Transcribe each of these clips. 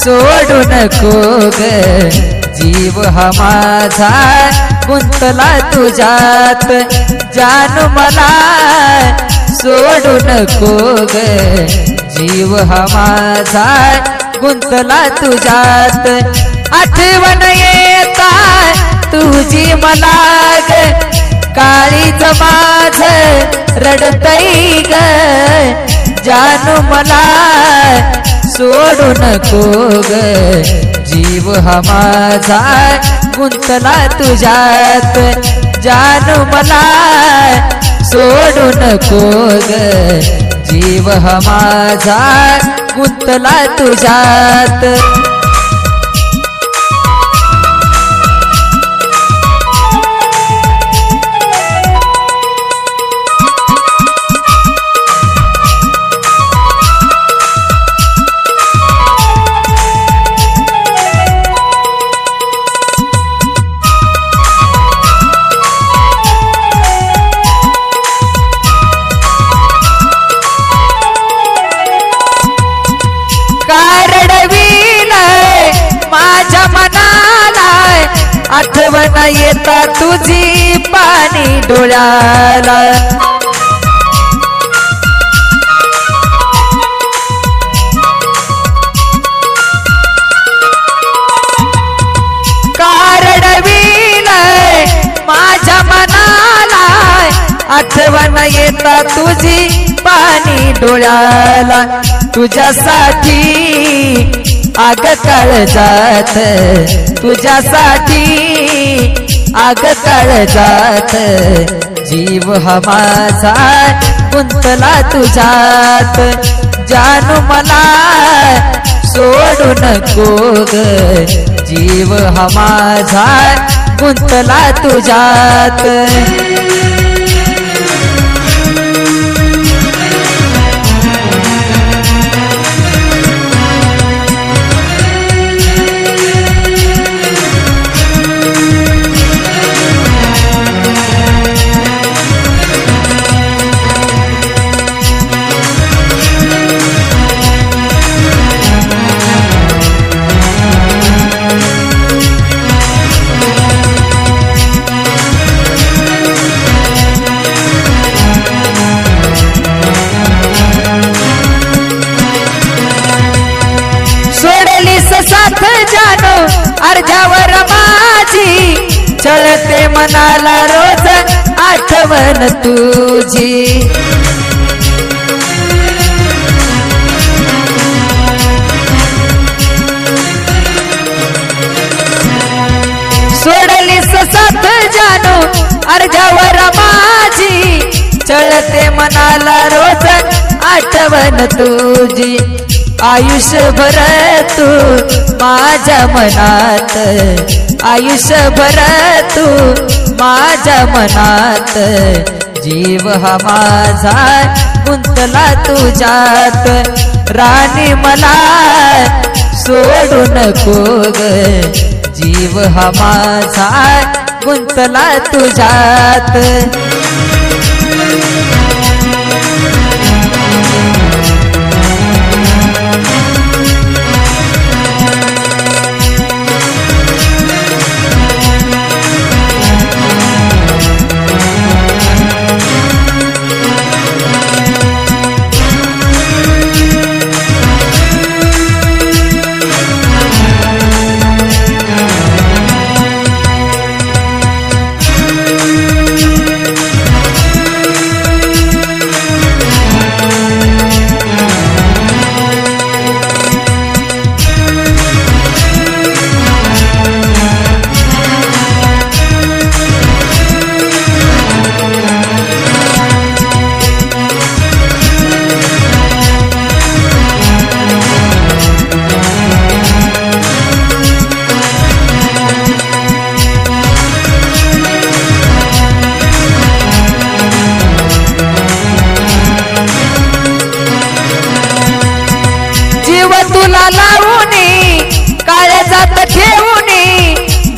सोडू नको ग जीव हा माझा गुंतला तुझ्यात जानू मला सोडू नको ग जीव हा माझा गुंतला तुझ्यात आठवण येता तुझी मला ग काळीज माझ रडतई ग जानू मला सोडू नको ग जीव हा माझा गुंतला तुझ्यात जानू मला सोडू नको ग जीव हा माझा गुंतला तुझ्यात आठवण येता तुझी पाणी डोळ्याला कारडवील माझ्या मनाला आठवण येता तुझी पाणी डोळ्याला तुझ्यासाठी आग काळजात तुझ्यासाठी आग काळजात जीव हा माझा गुंतला तुझ्यात जानू मला सोडू नको ग जीव हा माझा गुंतला तुझ्यात साथ जानो अर्ध्यावर माझी चळते मनाला रोज आठवण तुझी सोडलीस साथ जानो अर्ध्यावर माझी चळते मनाला रोज आठवण तुझी आयुष्यभर तू माझ्या मनात आयुष्यभर तू माझ्या मनात जीव हा माझा गुंतला तुझ्यात राणी मला सोडू नको ग जीव हा माझा गुंतला तुझ्यात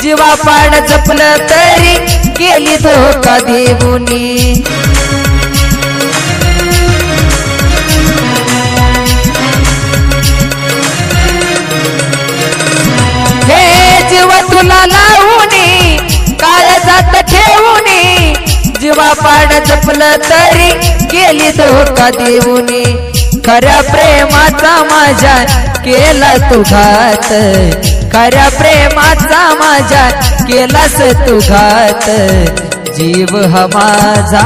जीवा पाड जपलं तरी केली धोका देऊनी तुला लावूनी काळजात ठेवूनी जीवा पाड जपलं तरी गेली धोका देऊनी खऱ्या प्रेमाचा माझ्या केला तू घात खऱ्या प्रेमाचा माझ्या केलास तू घात जीव हा माझा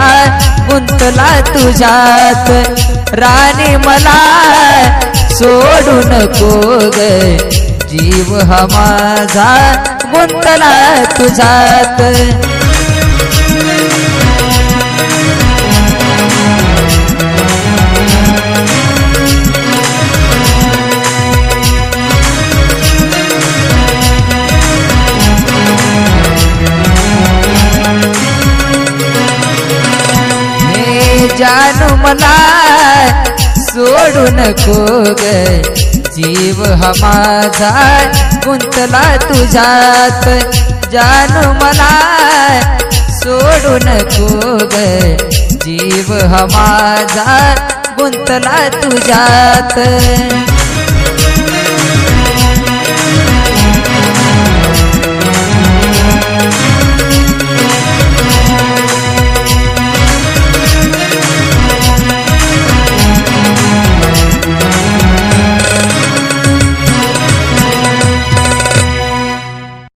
गुंतला तुझ्यात राणी मला सोडू नको ग जीव हा माझा गुंतला तुझ्यात जानू मला सोडू नको ग जीव हा माझा गुंतला तुझ्यात जानू मला सोडू नको ग जीव हा माझा गुंतला तुझ्यात